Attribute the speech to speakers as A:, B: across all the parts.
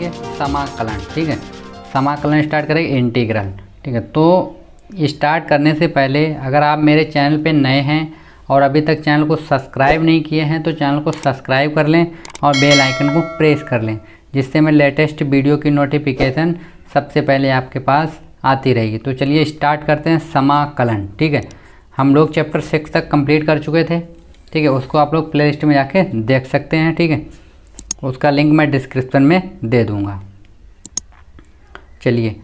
A: करेंगे समाकलन, ठीक है। समाकलन स्टार्ट करेंगे इंटीग्रल, ठीक है। तो स्टार्ट करने से पहले अगर आप मेरे चैनल पे नए हैं और अभी तक चैनल को सब्सक्राइब नहीं किए हैं तो चैनल को सब्सक्राइब कर लें और बेल आइकन को प्रेस कर लें, जिससे मैं लेटेस्ट वीडियो की नोटिफिकेशन सबसे पहले आपके पास आती रहेगी। तो चलिए स्टार्ट करते हैं समाकलन, ठीक है। हम लोग चैप्टर 6 तक कंप्लीट कर चुके थे, ठीक है। उसको आप लोग प्ले लिस्ट में जाके देख सकते हैं, ठीक है। उसका लिंक मैं डिस्क्रिप्शन में दे दूँगा। चलिए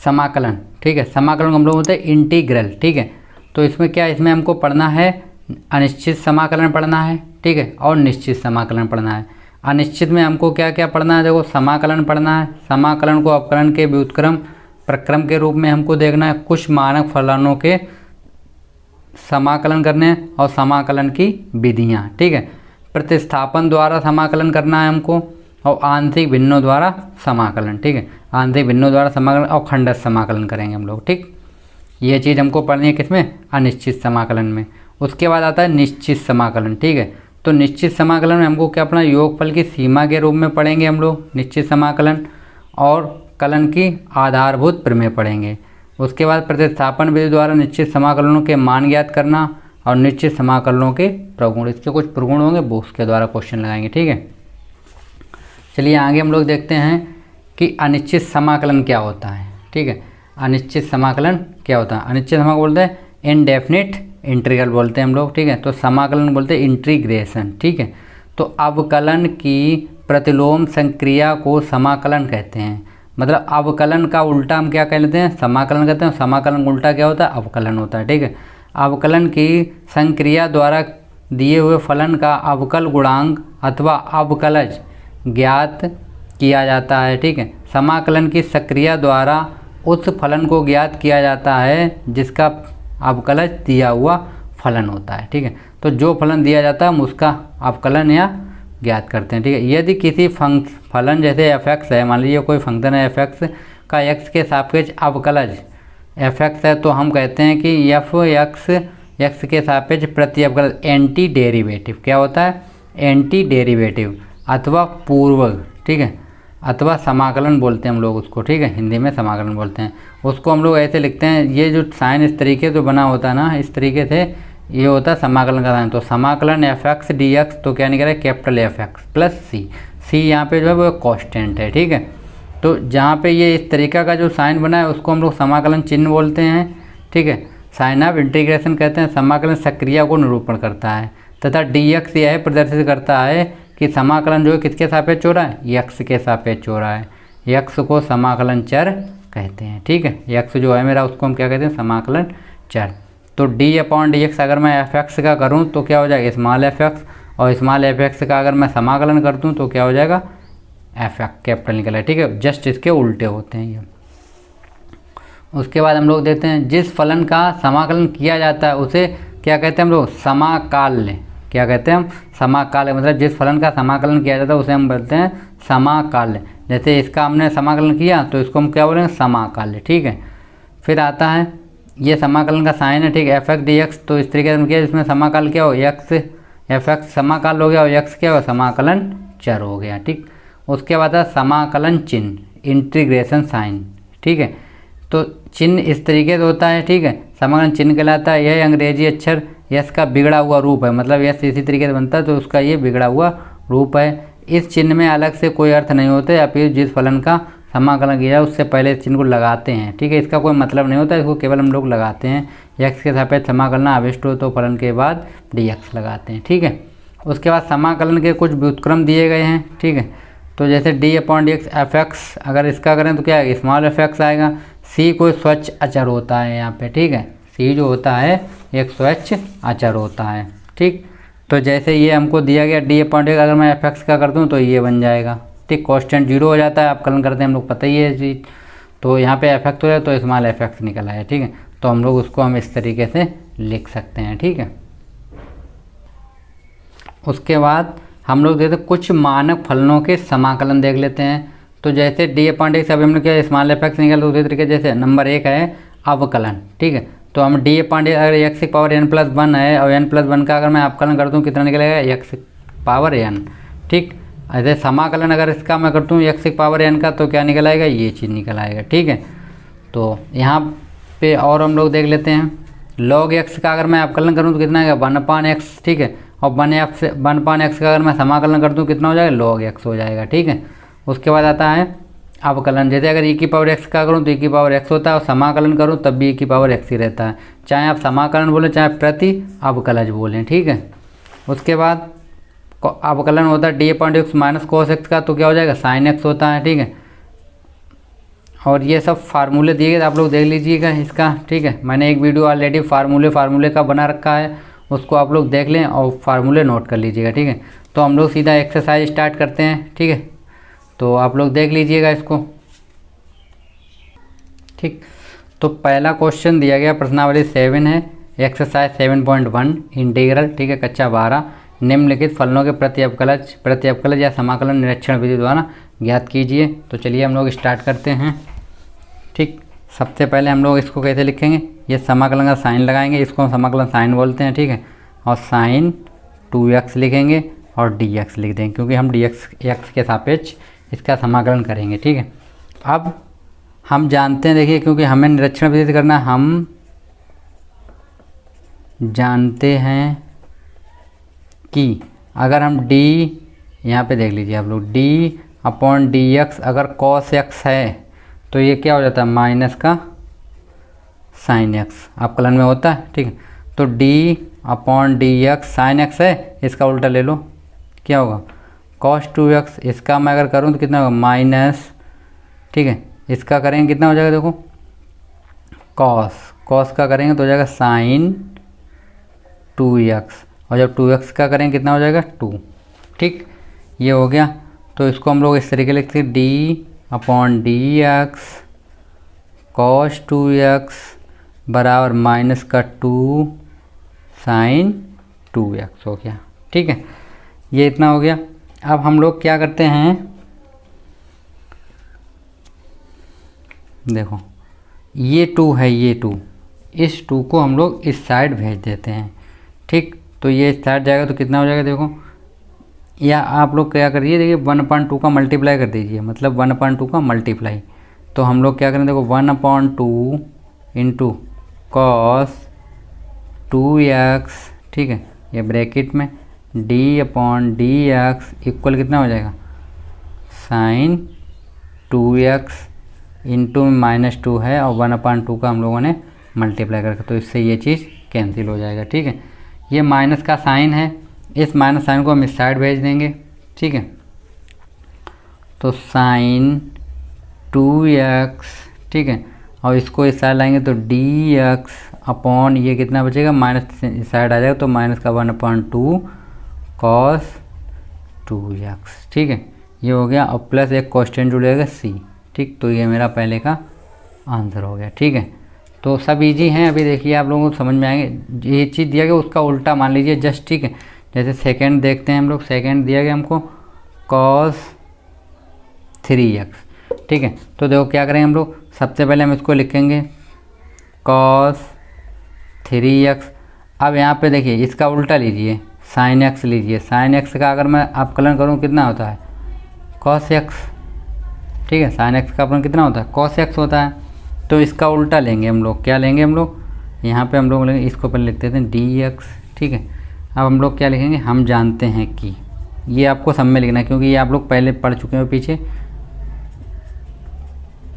A: समाकलन, ठीक है। समाकलन हम लोग बोलते हैं इंटीग्रल, ठीक है। तो इसमें क्या, इसमें हमको पढ़ना है अनिश्चित समाकलन पढ़ना है, ठीक है, और निश्चित समाकलन पढ़ना है। अनिश्चित में हमको क्या क्या पढ़ना है, देखो समाकलन पढ़ना है। समाकलन को अवकलन के व्युत्क्रम प्रक्रम के रूप में हमको देखना है। कुछ मानक फलनों के समाकलन करने हैं और समाकलन की विधियाँ, ठीक है। प्रतिस्थापन द्वारा समाकलन करना है हमको और आंशिक भिन्नों द्वारा समाकलन, ठीक है। आंशिक भिन्नों द्वारा समाकलन और खंडक समाकलन करेंगे हम लोग, ठीक। ये चीज़ हमको पढ़नी है किसमें, अनिश्चित समाकलन में। उसके बाद आता है निश्चित समाकलन, ठीक है। तो निश्चित समाकलन में हमको क्या पढ़ना, योगफल की सीमा के रूप में पढ़ेंगे हम लोग निश्चित समाकलन, और कलन की आधारभूत प्रमेय पढ़ेंगे। उसके बाद प्रतिस्थापन विधि द्वारा निश्चित समाकलनों के मान ज्ञात करना और निश्चित समाकलनों के प्रगुण, इसके कुछ प्रगुण होंगे वो उसके द्वारा क्वेश्चन लगाएंगे, ठीक है। चलिए आगे हम लोग देखते हैं कि अनिश्चित समाकलन क्या होता है, ठीक है। अनिश्चित समाकलन क्या होता है, अनिश्चित समाकलन बोलते हैं इनडेफिनिट इंटीग्रल बोलते हैं हम लोग, ठीक है। तो समाकलन बोलते हैं इंटीग्रेशन, ठीक है। तो अवकलन की प्रतिलोम संक्रिया को समाकलन कहते हैं। मतलब अवकलन का उल्टा हम क्या कह लेते हैं, समाकलन कहते हैं। समाकलन उल्टा क्या होता है, अवकलन होता है, ठीक है। अवकलन की संक्रिया द्वारा दिए हुए फलन का अवकल गुणांक अथवा अवकलज ज्ञात किया जाता है, ठीक है। समाकलन की सक्रिया द्वारा उस फलन को ज्ञात किया जाता है जिसका अवकलज दिया हुआ फलन होता है, ठीक है। तो जो फलन दिया जाता है हम उसका अवकलन या ज्ञात करते हैं, ठीक है। यदि किसी फलन जैसे f(x) है, मान लीजिए कोई फंक्शन है f(x) का x के सापेक्ष अवकलज f(x) है, तो हम कहते हैं कि f(x) के सापेक्ष प्रति अवकलज एंटी डेरिवेटिव क्या होता है, एंटी डेरिवेटिव अथवा पूर्वक, ठीक है, अथवा समाकलन बोलते हैं हम लोग उसको, ठीक है। हिंदी में समाकलन बोलते हैं उसको। हम लोग ऐसे लिखते हैं, ये जो साइन इस तरीके से बना होता है ना, इस तरीके से ये होता है समाकलन का साइन। तो समाकलन f(x) dx तो क्या निकला है, कैपिटल F(x) प्लस c यहाँ पे जो है वो कांस्टेंट है, ठीक है। तो जहाँ पे ये इस तरीका का जो साइन बना है उसको हम लोग समाकलन चिन्ह बोलते हैं, ठीक है। साइन ऑफ इंटीग्रेशन कहते हैं। समाकलन सक्रिया को निरूपण करता है तथा dx यह प्रदर्शित करता है कि समाकलन जो है किसके सापेक्ष हो रहा है, x के सापेक्ष हो रहा है। x को समाकलन चर कहते हैं, ठीक है। x जो है मेरा उसको हम क्या कहते हैं, समाकलन चर। तो d/dx अगर मैं f(x) का करूं तो क्या हो जाएगा, स्मॉल f(x), और स्मॉल f(x) का अगर मैं समाकलन कर दूं तो क्या हो जाएगा, f(x) कैपिटल निकला है, ठीक है। जस्ट इसके उल्टे होते हैं ये। उसके बाद हम लोग देखते हैं जिस फलन का समाकलन किया जाता है उसे क्या कहते हैं हम लोग, समाकाल्य। क्या कहते हैं हम, समाकाल्य। मतलब जिस फलन का समाकलन किया जाता है उसे हम बोलते हैं समाकाल्य। जैसे इसका हमने समाकलन किया तो इसको हम क्या बोलेंगे, समाकाल्य, ठीक है। फिर आता है ये समाकलन का साइन है, ठीक है, f(x) dx। तो इस तरीके से किया जिसमें समाकाल क्या हो, f(x) समाकाल हो गया और x क्या हो, समाकलन चर हो गया, ठीक। उसके बाद है समाकलन चिन्ह, इंटीग्रेशन साइन, ठीक है। तो चिन्ह इस तरीके से होता है, ठीक है। समाकलन चिन्ह कहलाता है, यह अंग्रेजी अक्षर यस का बिगड़ा हुआ रूप है। मतलब यस इसी तरीके से बनता है तो उसका ये बिगड़ा हुआ रूप है। इस चिन्ह में अलग से कोई अर्थ नहीं होता, या फिर जिस फलन का समाकलन किया जाए उससे पहले इस चिन्ह को लगाते हैं, ठीक है। इसका कोई मतलब नहीं होता, इसको केवल हम लोग लगाते हैं। x के सापेक्ष समाकलन आविष्ट हो तो फलन के बाद dx लगाते हैं, ठीक है। उसके बाद समाकलन के कुछ व्युत्क्रम दिए गए हैं, ठीक है। तो जैसे d/dx f(x) अगर इसका करें तो क्या है, स्मॉल f(x) आएगा। c कोई स्वच्छ अचर होता है यहाँ पे, ठीक है। c जो होता है एक स्वच्छ अचर होता है, ठीक। तो जैसे ये हमको दिया गया d/dx, अगर मैं f(x) का कर दूँ तो ये बन जाएगा, ठीक। कांस्टेंट 0 हो जाता है, अवकलन करते हैं हम लोग, पता ही है चीज़। तो यहाँ पे f(x) हो जाए तो स्मॉल f(x) निकल आया, ठीक है। तो हम लोग उसको हम इस तरीके से लिख सकते हैं, ठीक है। उसके बाद हम लोग देखते कुछ मानक फलनों के समाकलन देख लेते हैं। तो जैसे d/dx अभी हमने क्या, स्मॉल f(x) निकल, उसी तरीके जैसे नंबर 1 है अवकलन, ठीक है। तो हम d/dx अगर x⁻n+1 है और n+1 का अगर मैं अवकलन कर दूँ कितना निकलेगा, x⁻n, ठीक। ऐसे समाकलन अगर इसका मैं करता हूँ x की पावर n का, तो क्या निकल आएगा, ये चीज़ निकल आएगा। ठीक है, तो यहाँ पे और हम लोग देख लेते हैं। log x का अगर मैं अवकलन करूँ तो कितना आएगा, 1/x। ठीक है, और 1/x का अगर मैं समाकलन कर दूँ कितना हो जाएगा, log x हो जाएगा। ठीक है, उसके बाद आता है अवकलन। जैसे अगर e की पावर x का करूँ तो e की पावर x होता है, और समाकलन करूँ तब भी e की पावर x ही रहता है, चाहे आप समाकलन बोलें चाहे प्रति अवकलज बोलें। ठीक है, उसके बाद अवकलन होता है d/x माइनस cos x का, तो क्या हो जाएगा, sin x होता है। ठीक है, और ये सब फार्मूले दिए गए, आप लोग देख लीजिएगा इसका। ठीक है, मैंने एक वीडियो ऑलरेडी फार्मूले का बना रखा है, उसको आप लोग देख लें और फार्मूले नोट कर लीजिएगा। ठीक है, तो हम लोग सीधा एक्सरसाइज स्टार्ट करते हैं। ठीक है, तो आप लोग देख लीजिएगा इसको। ठीक, तो पहला क्वेश्चन दिया गया प्रश्नावली 7 है, एक्सरसाइज 7.1 इंटीग्रल। ठीक है, कक्षा 12 निम्नलिखित फलनों के प्रति अवकलज या समाकलन निरीक्षण विधि द्वारा ज्ञात कीजिए। तो चलिए हम लोग स्टार्ट करते हैं। ठीक, सबसे पहले हम लोग इसको कैसे लिखेंगे, ये समाकलन का साइन लगाएंगे, इसको हम समाकलन साइन बोलते हैं। ठीक है, और साइन 2x लिखेंगे और dx लिख देंगे, क्योंकि हम x के सापेक्ष इसका समाकलन करेंगे। ठीक है, अब हम जानते हैं, देखिए, क्योंकि हमें निरीक्षण विधि से करना, हम जानते हैं कि अगर हम d, यहाँ पे देख लीजिए आप लोग, d/dx अगर cos x है तो ये क्या हो जाता है, माइनस का sin x अवकलन में होता है। ठीक है, तो d/dx sin x है, इसका उल्टा ले लो, क्या होगा, cos 2x। इसका मैं अगर करूँ तो कितना होगा, माइनस। ठीक है, इसका करेंगे कितना हो जाएगा, देखो, cos का करेंगे तो हो जाएगा sin 2x, और जब 2x का करेंगे कितना हो जाएगा, 2। ठीक, ये हो गया। तो इसको हम लोग इस तरीके लिखते हैं, d/dx cos 2x बराबर माइनस का 2 sin 2x हो गया। ठीक है, ये इतना हो गया। अब हम लोग क्या करते हैं, देखो ये 2 है, ये 2, इस 2 को हम लोग इस साइड भेज देते हैं। ठीक, तो ये इस साइड जाएगा तो कितना हो जाएगा, देखो, या आप लोग क्या करिए, देखिए 1/2 का मल्टीप्लाई कर दीजिए, मतलब 1/2 का मल्टीप्लाई। तो हम लोग क्या करें, देखो 1/2 इंटू cos 2x। ठीक है, ये ब्रैकेट में d/dx इक्वल कितना हो जाएगा, sin 2x इंटू -2 है, और 1/2 का हम लोगों ने मल्टीप्लाई करके, तो इससे ये चीज़ कैंसिल हो जाएगा। ठीक है, ये माइनस का साइन है, इस माइनस साइन को हम इस साइड भेज देंगे। ठीक है, तो sin 2x। ठीक है, और इसको इस साइड लाएंगे तो dx/ ये कितना बचेगा, माइनस इस साइड आ जाएगा, तो माइनस का 1/2 cos 2x। ठीक है, ये हो गया, और प्लस एक कॉन्स्टेंट जुड़ेगा c। ठीक, तो ये मेरा पहले का आंसर हो गया। ठीक है, तो सब इजी हैं, अभी देखिए आप लोगों को समझ में आएंगे। ये चीज़ दिया गया उसका उल्टा मान लीजिए जस्ट। ठीक है, जैसे सेकंड देखते हैं हम लोग, सेकंड दिया गया हमको cos 3x। ठीक है, तो देखो क्या करेंगे हम लोग, सबसे पहले हम इसको लिखेंगे cos 3x। अब यहाँ पे देखिए इसका उल्टा लीजिए, sin x लीजिए, sin x का अगर मैं अवकलन करूँ कितना होता है, cos x। ठीक है, sin x का अवकलन कितना होता है, cos x होता है। तो इसका उल्टा लेंगे हम लोग, क्या लेंगे हम लोग, यहाँ पे हम लोग लेंगे, इसको पहले लिख देते हैं dx। ठीक है, अब हम लोग क्या लिखेंगे, हम जानते हैं कि, ये आपको सब में लिखना है क्योंकि ये आप लोग पहले पढ़ चुके हो पीछे।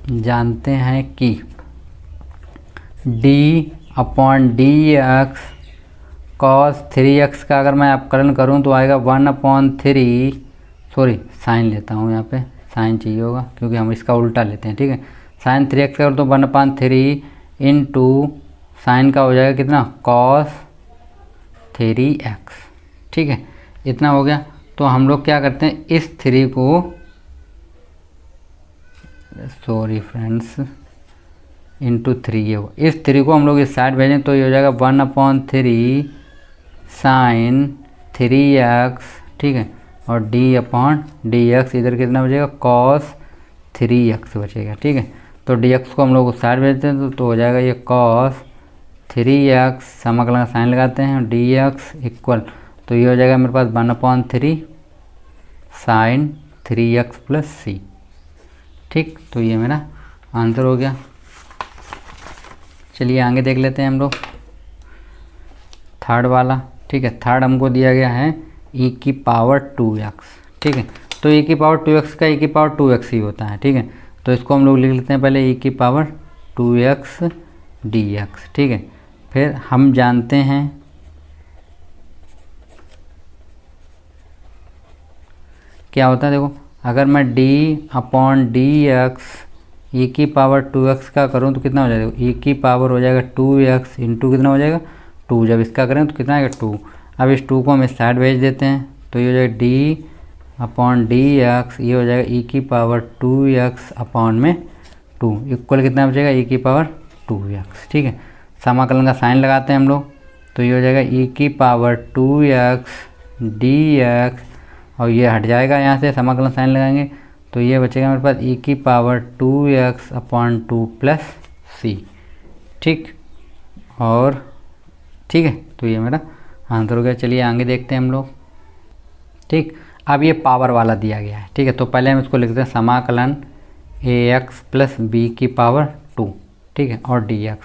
A: जानते हैं कि d/dx cos 3x का अगर मैं अवकलन करूँ तो आएगा 1/3, सॉरी साइन लेता हूँ, यहाँ पे साइन चाहिए होगा क्योंकि हम इसका उल्टा लेते हैं। ठीक है, साइन 3x का तो 1/3 इंटू साइन का हो जाएगा कितना, cos 3x। ठीक है, इतना हो गया। तो हम लोग क्या करते हैं, इस 3 को, सॉरी फ्रेंड्स, इंटू 3 ये हो, इस 3 को हम लोग इस साइड भेजें तो ये हो जाएगा 1/3 sin 3x। ठीक है, और d/dx इधर कितना बचेगा, cos 3x बचेगा। ठीक है, तो dx को हम लोग उस साइड भेजते हैं तो हो जाएगा ये cos 3x, समाकलन का साइन लगाते हैं, dx इक्वल, तो ये हो जाएगा मेरे पास 1/3 साइन 3x प्लस सी। ठीक, तो ये मेरा आंसर हो गया। चलिए आगे देख लेते हैं हम लोग थर्ड वाला। ठीक है, थर्ड हमको दिया गया है e की पावर 2x। ठीक है, तो e की पावर 2x का e की पावर 2x ही होता है। ठीक है, तो इसको हम लोग लिख लेते हैं पहले e की पावर 2x dx। ठीक है, फिर हम जानते हैं क्या होता है, देखो अगर मैं d अपॉन dx e की पावर 2x का करूँ तो कितना हो जाएगा, e की पावर हो जाएगा 2x इंटू कितना हो जाएगा 2। जब इसका करें तो कितना आएगा 2। अब इस 2 को हम इस साइड भेज देते हैं तो ये हो जाएगा d अपॉन dx, ये हो जाएगा e की पावर 2x अपॉन में 2 इक्वल कितना बचेगा e की पावर 2x। ठीक है, समाकलन का साइन लगाते हैं हम लोग तो ये हो जाएगा e की पावर 2x dx, और ये हट जाएगा यहाँ से, समाकलन साइन लगाएंगे तो ये बचेगा मेरे पास e की पावर 2x अपॉन 2 प्लस सी। ठीक, और ठीक है, तो ये मेरा आंसर हो गया। चलिए आगे देखते हैं हम लोग। ठीक, अब ये पावर वाला दिया गया है। ठीक है, तो पहले हम इसको लिखते हैं समाकलन ax प्लस बी की पावर 2। ठीक है, और dx।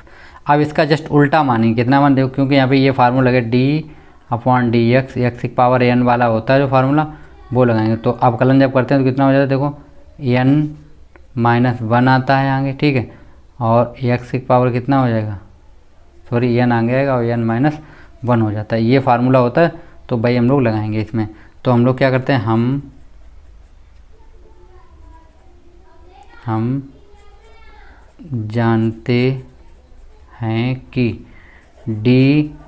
A: अब इसका जस्ट उल्टा मानेंगे, कितना मान देखो, क्योंकि यहाँ पे ये फार्मूला लगे d अपॉन dx, x की पावर n वाला होता है जो फार्मूला, वो लगाएंगे। तो अवकलन जब करते हैं तो कितना हो जाता है, देखो n - 1 आता है आगे। ठीक है, और x की पावर कितना हो जाएगा, सॉरी n आगे आएगा और n - 1 हो जाता है। ये फार्मूला होता है, तो भाई हम लोग लगाएंगे इसमें। तो हम लोग क्या करते हैं, हम जानते हैं कि d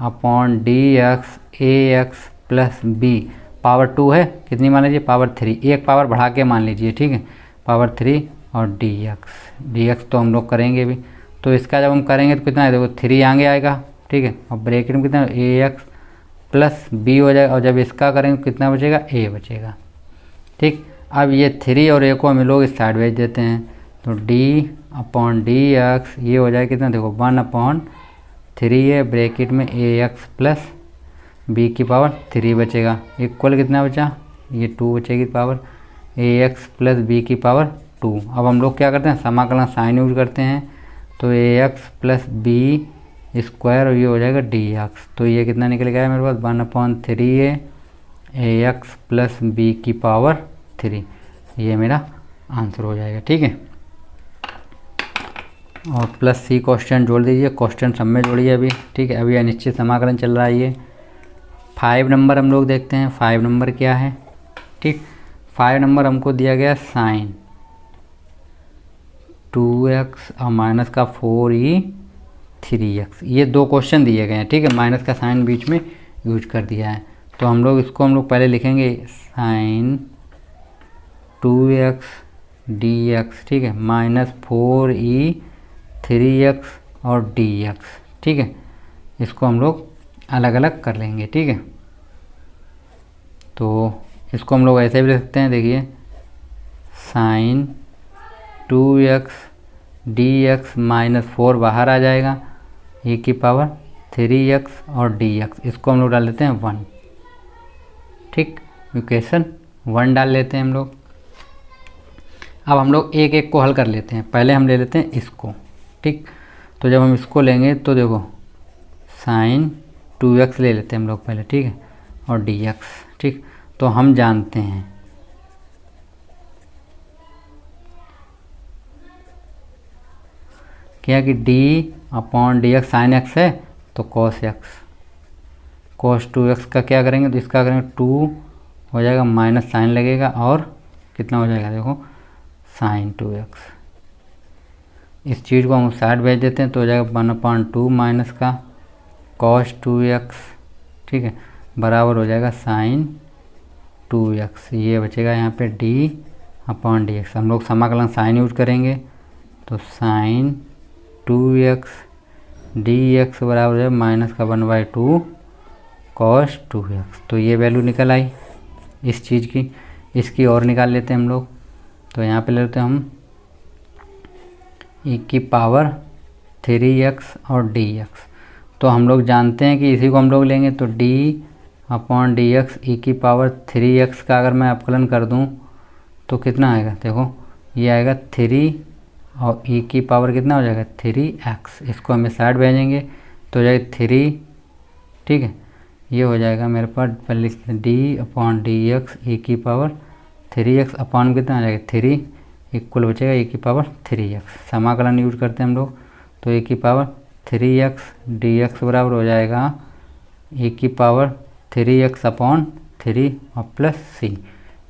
A: upon dx ax plus b power 2 है, कितनी मान लीजिए पावर 3, एक पावर बढ़ा के मान लीजिए। ठीक है, पावर 3 और dx तो हम लोग करेंगे भी। तो इसका जब हम करेंगे तो कितना है, देखो 3 आगे आएगा। ठीक है, और ब्रैकेट में कितना ax प्लस b हो जाएगा, और जब इसका करेंगे तो कितना बचेगा, a बचेगा। ठीक, अब ये 3 और a को हम लोग इस साइड भेज देते हैं तो d अपॉन dx ये हो जाएगा कितना, देखो 1/3 है, ब्रैकेट में ax प्लस b की पावर 3 बचेगा, इक्वल कितना बचा, ये 2 बचेगी पावर ax प्लस b की पावर 2। अब हम लोग क्या करते हैं, समाकलन साइन यूज करते हैं तो ax प्लस b स्क्वायर, और ये हो जाएगा dx। तो ये कितना निकल गया है मेरे पास, 1/3 है ax प्लस b की पावर 3, ये मेरा आंसर हो जाएगा। ठीक है, और प्लस सी क्वेश्चन जोड़ दीजिए, क्वेश्चन सब में जोड़िए अभी। ठीक है, अभी अनिश्चित समाकलन चल रहा है ये। 5 नंबर हम लोग देखते हैं, 5 नंबर क्या है। ठीक, 5 नंबर हमको दिया गया साइन 2x और माइनस का 4e 3x, ये दो क्वेश्चन दिए गए हैं। ठीक है, माइनस का साइन बीच में यूज कर दिया है, तो हम लोग इसको पहले लिखेंगे साइन 2x dx। ठीक है, माइनस 4e 3x और dx। ठीक है, इसको हम लोग अलग अलग कर लेंगे। ठीक है, तो इसको हम लोग ऐसे भी लिख सकते हैं, देखिए साइन 2x dx माइनस 4 बाहर आ जाएगा, e की पावर 3x और dx, इसको हम लोग डाल देते हैं 1। ठीक, इक्वेशन 1 डाल लेते हैं हम लोग। अब हम लोग एक एक को हल कर लेते हैं, पहले हम ले लेते हैं इसको। ठीक, तो जब हम इसको लेंगे तो देखो साइन 2x ले लेते हैं हम लोग पहले। ठीक है, और dx। ठीक, तो हम जानते हैं क्या कि d upon dx sine x है तो cos x, cos 2x का क्या करेंगे तो इसका करेंगे 2 हो जाएगा, माइनस साइन लगेगा और कितना हो जाएगा, देखो साइन 2x। इस चीज़ को हम साइड भेज देते हैं तो हो जाएगा 1/2 माइनस का cos 2x। ठीक है, बराबर हो जाएगा साइन 2x, ये बचेगा यहाँ पे d अपॉन dx। हम लोग समाकलन साइन यूज करेंगे तो साइन 2x dx बराबर है माइनस का 1/2 cos 2x। तो ये वैल्यू निकल आई इस चीज़ की। इसकी और निकाल लेते हैं हम लोग, तो यहाँ पे ले लेते हैं हम e की पावर 3x और dx। तो हम लोग जानते हैं कि इसी को हम लोग लेंगे तो d अपॉन डी एक्स ई की पावर 3x का अगर मैं अपकलन कर दूं तो कितना आएगा, देखो ये आएगा 3 और ई की पावर कितना हो जाएगा 3x। इसको हम इस साइड भेजेंगे तो हो जाएगा 3, ठीक है। ये हो जाएगा मेरे पास पहले डी अपॉन डी एक्स ई की पावर 3x अपॉन कितना आ जाएगा 3 इक्वल बचेगा ए की पावर 3x। समाकलन यूज करते हैं हम लोग तो ए की पावर 3x dx बराबर हो जाएगा ए की पावर 3x अपॉन 3 और प्लस सी।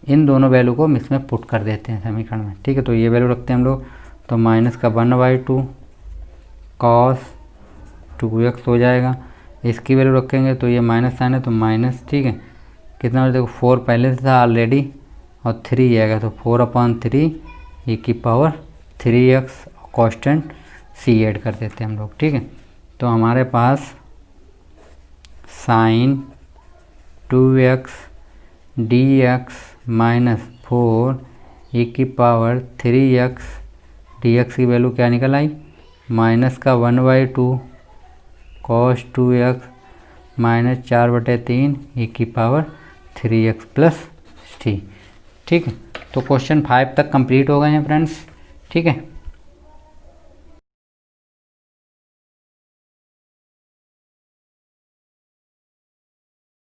A: इन दोनों वैल्यू को हम इसमें पुट कर देते हैं समीकरण में, ठीक है। तो ये वैल्यू रखते हैं हम लोग तो माइनस का 1/2 कॉस 2x हो जाएगा। इसकी वैल्यू रखेंगे तो ये माइनस साइन है तो माइनस, ठीक है। कितना देखो 4 पहले से था ऑलरेडी और 3 आएगा तो 4/3 ए की पावर 3x कांस्टेंट सी ऐड कर देते हैं हम लोग, ठीक है। तो हमारे पास साइन 2x dx माइनस 4 ए की पावर 3x dx की वैल्यू क्या निकल आई, माइनस का 1/2 cos 2x माइनस 4/3 ए की पावर 3x प्लस टी, ठीक है। तो क्वेश्चन 5 तक कंप्लीट हो गए हैं फ्रेंड्स, ठीक है।